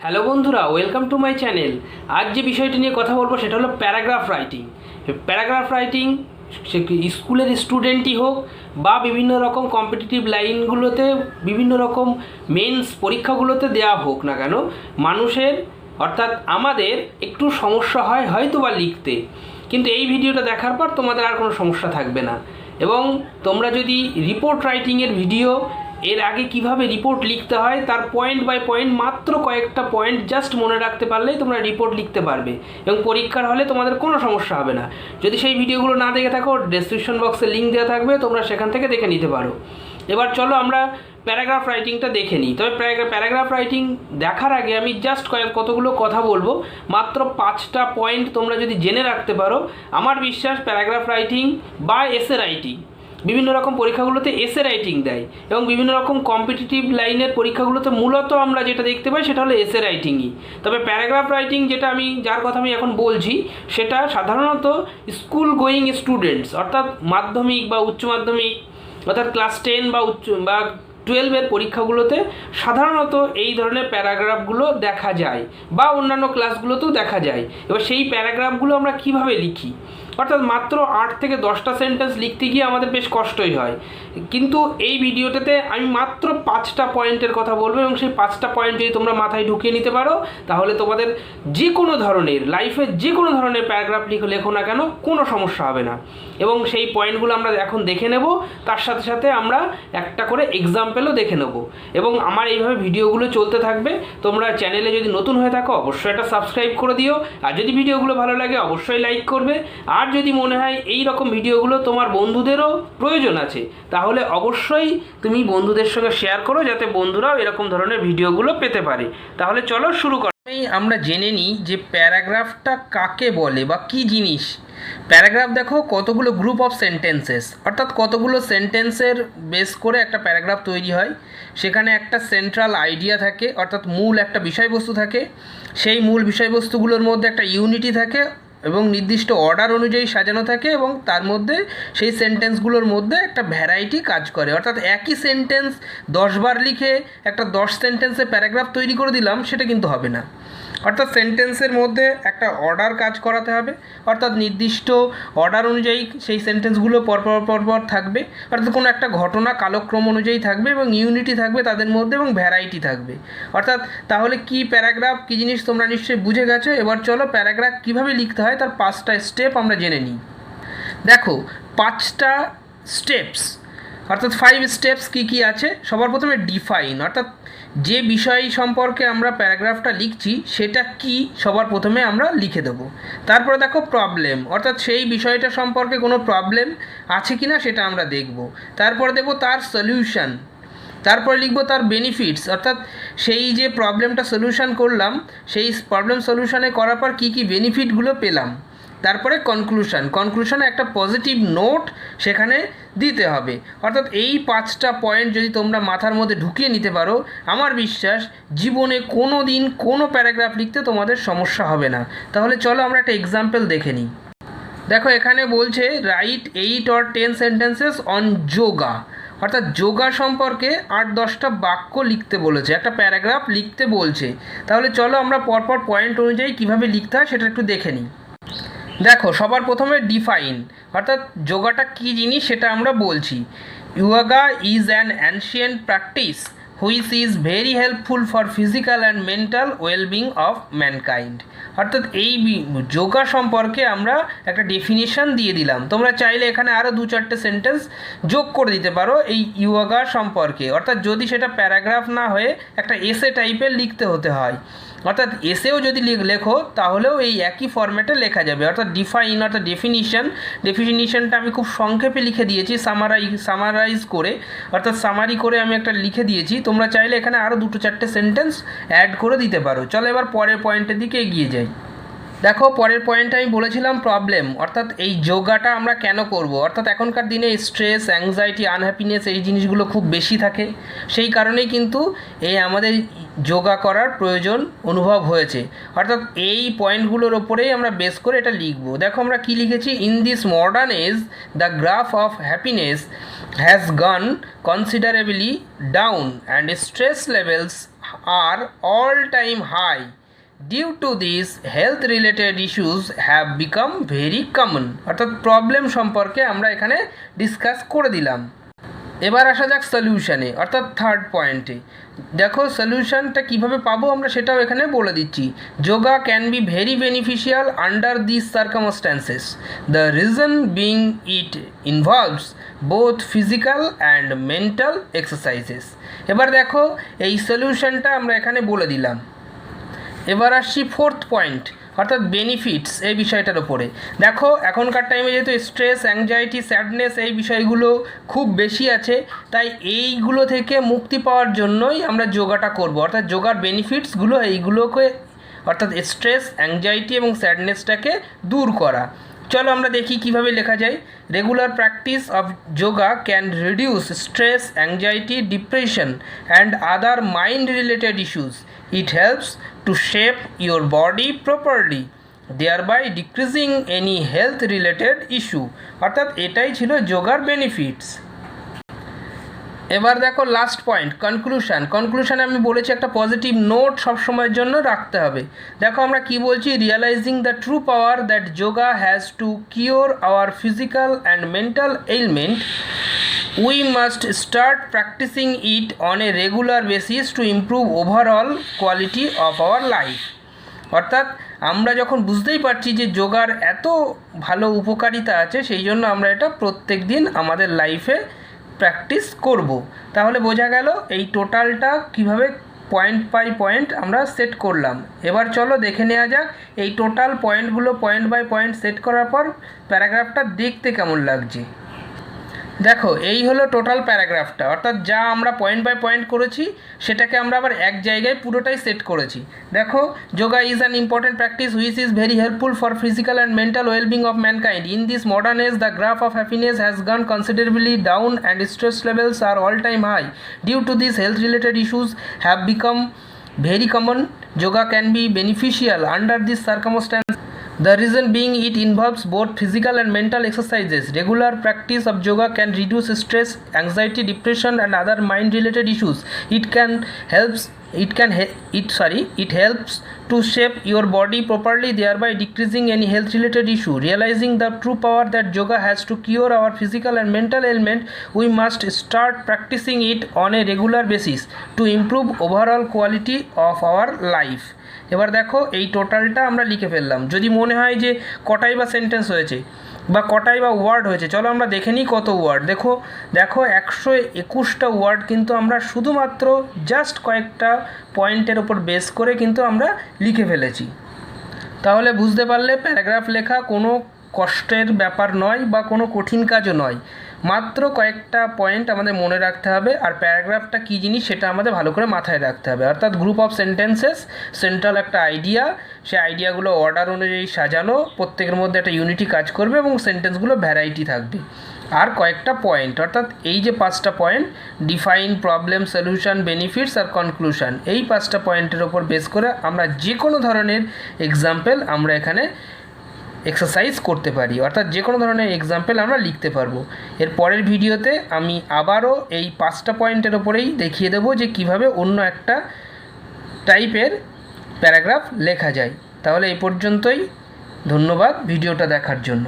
Hello বন্ধুরা, welcome to my channel. আজ যে বিষয়টি নিয়ে কথা বলবো সেটা হলো প্যারাগ্রাফ রাইটিং। প্যারাগ্রাফ রাইটিং সে স্কুলের স্টুডেন্টই হোক বা বিভিন্ন রকম কম্পিটিটিভ লাইনগুলোতে, বিভিন্ন রকম মেন্স পরীক্ষাগুলোতে দেওয়া হোক না কেন, মানুষের অর্থাৎ আমাদের একটু সমস্যা হয় হয়তো বা লিখতে, কিন্তু এই ভিডিওটা দেখার পর তোমাদের আর কোনো সমস্যা থাকবে না। এবং তোমরা যদি রিপোর্ট রাইটিংয়ের ভিডিও, এর আগে কিভাবে রিপোর্ট লিখতে হয় তার পয়েন্ট বাই পয়েন্ট মাত্র কয়েকটা পয়েন্ট জাস্ট মনে রাখতে পারলেই তোমরা রিপোর্ট লিখতে পারবে এবং পরীক্ষার হলে তোমাদের কোনো সমস্যা হবে না। যদি সেই ভিডিওগুলো না দেখে থাকো, ডেসক্রিপশন বক্সে লিঙ্ক দেওয়া থাকবে, তোমরা সেখান থেকে দেখে নিতে পারো। এবার চলো আমরা প্যারাগ্রাফ রাইটিংটা দেখে নিই। তবে প্যারাগ্রাফ রাইটিং দেখার আগে আমি জাস্ট কতগুলো কথা বলবো, মাত্র 5টা পয়েন্ট তোমরা যদি জেনে রাখতে পারো, আমার বিশ্বাস প্যারাগ্রাফ রাইটিং বা এসে রাইটিং, বিভিন্ন রকম পরীক্ষাগুলোতে এসে রাইটিং দেয় এবং বিভিন্ন রকম কম্পিটিটিভ লাইনের পরীক্ষাগুলোতে মূলত আমরা যেটা দেখতে পাই সেটা হলো এসে রাইটিংই। তবে প্যারাগ্রাফ রাইটিং যেটা যার কথা আমি এখন বলছি, সেটা সাধারণত স্কুল গোয়িং স্টুডেন্টস অর্থাৎ মাধ্যমিক বা উচ্চ মাধ্যমিক অর্থাৎ ক্লাস 10 বা 12-এর পরীক্ষাগুলোতে সাধারণত এই ধরনের প্যারাগ্রাফগুলো দেখা যায় বা অন্যান্য ক্লাসগুলোতেও দেখা যায়। এবার সেই প্যারাগ্রাফগুলো আমরা কিভাবে লিখি, অর্থাৎ মাত্র 8 থেকে 10টা সেন্টেন্স লিখতে গিয়ে আমাদের বেশ কষ্টই হয়, কিন্তু এই ভিডিওটাতে আমি মাত্র 5টা পয়েন্টের কথা বলবো এবং সেই 5টা পয়েন্ট যদি তোমরা মাথায় ঢুকিয়ে নিতে পারো, তাহলে তোমাদের যে কোনো ধরনের লাইফে যে কোনো ধরনের প্যারাগ্রাফ লেখো না কেন কোনো সমস্যা হবে না। এবং সেই পয়েন্টগুলো আমরা এখন দেখে নেব, তার সাথে সাথে আমরা একটা করে এক্সাম্পলও দেখে নেব এবং আমার এইভাবে ভিডিওগুলো চলতে থাকবে। তোমরা চ্যানেলে যদি নতুন হয়ে থাকো অবশ্যই এটা সাবস্ক্রাইব করে দিও, আর যদি ভিডিওগুলো ভালো লাগে অবশ্যই লাইক করবে। আর যদি মনে হয় এই রকম ভিডিওগুলো তোমার বন্ধুদেরও প্রয়োজন আছে, তাহলে অবশ্যই তুমি বন্ধুদের সঙ্গে শেয়ার করো, যাতে বন্ধুরাও এরকম ধরনের ভিডিওগুলো পেতে পারে। তাহলে চলো শুরু করি। আমরা জেনে নিই যে প্যারাগ্রাফটা কাকে বলে বা কী জিনিস। প্যারাগ্রাফ দেখো কতগুলো গ্রুপ অফ সেন্টেন্সেস, অর্থাৎ কতগুলো সেন্টেন্সের বেস করে একটা প্যারাগ্রাফ তৈরি হয়। সেখানে একটা সেন্ট্রাল আইডিয়া থাকে, অর্থাৎ মূল একটা বিষয়বস্তু থাকে। সেই মূল বিষয়বস্তুগুলোর মধ্যে একটা ইউনিটি থাকে এবং নির্দিষ্ট অর্ডার অনুযায়ী সাজানো থাকে, এবং তার মধ্যে সেই সেন্টেন্সগুলোর মধ্যে একটা ভ্যারাইটি কাজ করে। অর্থাৎ একই সেন্টেন্স 10 বার লিখে একটা 10 সেন্টেন্সে প্যারাগ্রাফ তৈরি করে দিলাম, সেটা কিন্তু হবে না। অর্থাৎ সেন্টেন্সের মধ্যে একটা অর্ডার কাজ করাতে হবে, অর্থাৎ নির্দিষ্ট অর্ডার অনুযায়ী সেই সেন্টেন্সগুলো পরপর থাকবে, অর্থাৎ কোনো একটা ঘটনা কালক্রম অনুযায়ী থাকবে এবং ইউনিটি থাকবে তাদের মধ্যে এবং ভ্যারাইটি থাকবে। অর্থাৎ তাহলে কি প্যারাগ্রাফ কী জিনিস তোমরা নিশ্চয়ই বুঝে গেছো। এবার চলো প্যারাগ্রাফ কীভাবে লিখতে হয় তার 5টা স্টেপ আমরা জেনে নিই। দেখো 5টা স্টেপস, অর্থাৎ 5 স্টেপস কী আছে। সবার প্রথমে ডিফাইন, অর্থাৎ যে বিষয় সম্পর্কে আমরা প্যারাগ্রাফটা লিখছি সেটা কি সবার প্রথমে আমরা লিখে দেবো। তারপরে দেখো প্রবলেম, অর্থাৎ সেই বিষয়টা সম্পর্কে কোনো প্রবলেম আছে কি না সেটা আমরা দেখব। তারপরে দেবো তার সলিউশন, তারপরে লিখবো তার বেনিফিটস, অর্থাৎ সেই যে প্রবলেমটা সলিউশন করলাম সেই প্রবলেম সলিউশনে করার পর কী কী বেনিফিটগুলো পেলাম। তারপরে কনক্লুশনে একটা পজিটিভ নোট সেখানে দিতে হবে। অর্থাৎ এই 5টা পয়েন্ট যদি তোমরা মাথার মধ্যে ঢুকিয়ে নিতে পারো, আমার বিশ্বাস জীবনে কোনো দিন কোনো প্যারাগ্রাফ লিখতে তোমাদের সমস্যা হবে না। তাহলে চলো আমরা একটা এক্সাম্পল দেখে নিই। দেখো এখানে বলছে right 8 or 10 sentences on yoga, অর্থাৎ যোগা সম্পর্কে 8-10টা বাক্য লিখতে বলেছে, একটা প্যারাগ্রাফ লিখতে বলছে। তাহলে চলো আমরা পরপর পয়েন্ট অনুযায়ী কীভাবে লিখতে হয় সেটা একটু দেখে নিই। দেখো সবার প্রথমে ডিফাইন, অর্থাৎ যোগাটা কী জিনিস সেটা আমরা বলছি। Yoga is an ancient practice which is very helpful for physical and mental wellbeing of mankind. অর্থাৎ এই যোগা সম্পর্কে আমরা একটা ডেফিনিশন দিয়ে দিলাম। তোমরা চাইলে এখানে আরও 2-4টে সেন্টেন্স যোগ করে দিতে পারো এই যোগা সম্পর্কে, অর্থাৎ যদি সেটা প্যারাগ্রাফ না হয়ে একটা এসে টাইপের লিখতে হতে হয়, অর্থাৎ এসেও যদি লেখো তাহলেও এই একই ফরম্যাটে লেখা যাবে। অর্থাৎ ডিফাইন অর্থাৎ ডেফিনিশনটা আমি খুব সংক্ষেপে লিখে দিয়েছি, সামারাইজ করে, অর্থাৎ সামারি করে আমি একটা লিখে দিয়েছি। তোমরা চাইলে এখানে আরও 2-4টে সেন্টেন্স অ্যাড করে দিতে পারো। চলো এবার পরের পয়েন্টের দিকে এগিয়ে যাই। দেখো পরের পয়েন্টে আমি বলেছিলাম প্রবলেম, অর্থাৎ এই যোগাটা আমরা কেন করব। অর্থাৎ এখনকার দিনে স্ট্রেস, অ্যাংজাইটি, আনহ্যাপিনেস এই জিনিসগুলো খুব বেশি থাকে, সেই কারণেই কিন্তু আমাদের যোগা করার প্রয়োজন অনুভব হয়েছে। অর্থাৎ এই পয়েন্টগুলোর ওপরেই আমরা বেস করে এটা লিখব। দেখো আমরা কি লিখেছি, in this modern age the graph of happiness has gone considerably down and stress levels are all-time high. Due to this, health-related issues have become very common. অর্থাৎ প্রবলেম সম্পর্কে আমরা এখানে ডিসকাস করে দিলাম। এবার আসা যাক সলিউশনে, অর্থাৎ থার্ড পয়েন্টে। দেখো সলিউশনটা কীভাবে পাবো আমরা সেটাও এখানে বলে দিচ্ছি। Yoga can be very beneficial under this circumstances, the reason being it involves both physical and mental exercises. এবার দেখো এই সলিউশনটা আমরা এখানে বলে দিলাম। এবার আসছি ফোর্থ পয়েন্ট, অর্থাৎ বেনিফিটস এই বিষয়টার ওপরে। দেখো এখনকার টাইমে যেহেতু স্ট্রেস, অ্যাংজাইটি, স্যাডনেস এই বিষয়গুলো খুব বেশি আছে, তাই এইগুলো থেকে মুক্তি পাওয়ার জন্যই আমরা যোগাটা করব। অর্থাৎ যোগার বেনিফিটসগুলো এইগুলোকে, অর্থাৎ স্ট্রেস, অ্যাংজাইটি এবং স্যাডনেসটাকে দূর করা। চলো আমরা দেখি কিভাবে লেখা যায়। Regular practice of yoga can reduce stress, anxiety, depression and other mind related issues. It helps to shape your body properly, thereby decreasing any health related issue. অর্থাৎ এটাই ছিল যোগার বেনিফিটস। এবার দেখো লাস্ট পয়েন্ট, কনক্লুশন আমি বলেছি একটা পজিটিভ নোট সবসময়ের জন্য রাখতে হবে। দেখো আমরা কি বলছি, realising the true power that yoga has to cure our physical and mental element, we must start practicing it on a regular basis to improve overall quality of our life. অর্থাৎ আমরা যখন বুঝতেই পারছি যে যোগার এত ভালো উপকারিতা আছে, সেই জন্য আমরা এটা প্রত্যেক দিন আমাদের লাইফে প্র্যাকটিস করব। তাহলে বোঝা গেল এই টোটালটা কিভাবে পয়েন্ট বাই পয়েন্ট আমরা সেট করলাম। এবার চলো দেখে নেওয়া যাক এই টোটাল পয়েন্টগুলো পয়েন্ট বাই পয়েন্ট সেট করার পর প্যারাগ্রাফটা দেখতে কেমন লাগছে। দেখো এই হলো টোটাল প্যারাগ্রাফটা, অর্থাৎ যা আমরা পয়েন্ট বাই পয়েন্ট করেছি সেটাকে আমরা আবার এক জায়গায় পুরোটাই সেট করেছি। দেখো yoga is an important practice which is very helpful for physical and mental wellbeing of mankind. In this modern age the graph of happiness has gone considerably down and stress levels are all time high. Due to this health related issues have become very common. Yoga can be beneficial under these circumstances, the reason being it involves both physical and mental exercises. Regular practice of yoga can reduce stress, anxiety, depression and other mind related issues. It helps to shape your body properly, thereby decreasing any health related issue. Realizing the true power that yoga has to cure our physical and mental ailment, we must start practicing it on a regular basis to improve overall quality of our life. এবার দেখো এই টোটালটা আমরা লিখে ফেললাম। যদি মনে হয় যে কটাই বা সেন্টেন্স হয়েছে বা কটাই বা ওয়ার্ড হয়েছে, চলো আমরা দেখে নিই কত ওয়ার্ড। দেখো 121টা ওয়ার্ড কিন্তু আমরা শুধুমাত্র জাস্ট কয়েকটা পয়েন্টের ওপর বেস করে কিন্তু আমরা লিখে ফেলেছি। তাহলে বুঝতে পারলে প্যারাগ্রাফ লেখা কোনো কষ্টের ব্যাপার নয় বা কোনো কঠিন কাজও নয়, মাত্র কয়েকটা পয়েন্ট আমাদের মনে রাখতে হবে। আর প্যারাগ্রাফটা কী জিনিস সেটা আমাদের ভালো করে মাথায় রাখতে হবে। অর্থাৎ গ্রুপ অফ সেন্টেন্সেস, সেন্ট্রাল একটা আইডিয়া, সেই আইডিয়াগুলো অর্ডার অনুযায়ী সাজানো, প্রত্যেকের মধ্যে একটা ইউনিটি কাজ করবে এবং সেন্টেন্সগুলো ভ্যারাইটি থাকবে। আর কয়েকটা পয়েন্ট, অর্থাৎ এই যে 5টা point, define, problem, solution, benefits আর কনক্লুশন, এই 5টা পয়েন্টের ওপর বেস করে আমরা যে কোনো ধরনের এক্সাম্পল আমরা এখানে এক্সারসাইজ করতে পারি, অর্থাৎ যে কোনো ধরনের এক্সাম্পল আমরা লিখতে পারবো। এর পরের ভিডিওতে আমি আবারও এই 5টা পয়েন্টের ওপরেই দেখিয়ে দেবো যে কিভাবে অন্য একটা টাইপের প্যারাগ্রাফ লেখা যায়। তাহলে এই পর্যন্তই, ধন্যবাদ ভিডিওটা দেখার জন্য।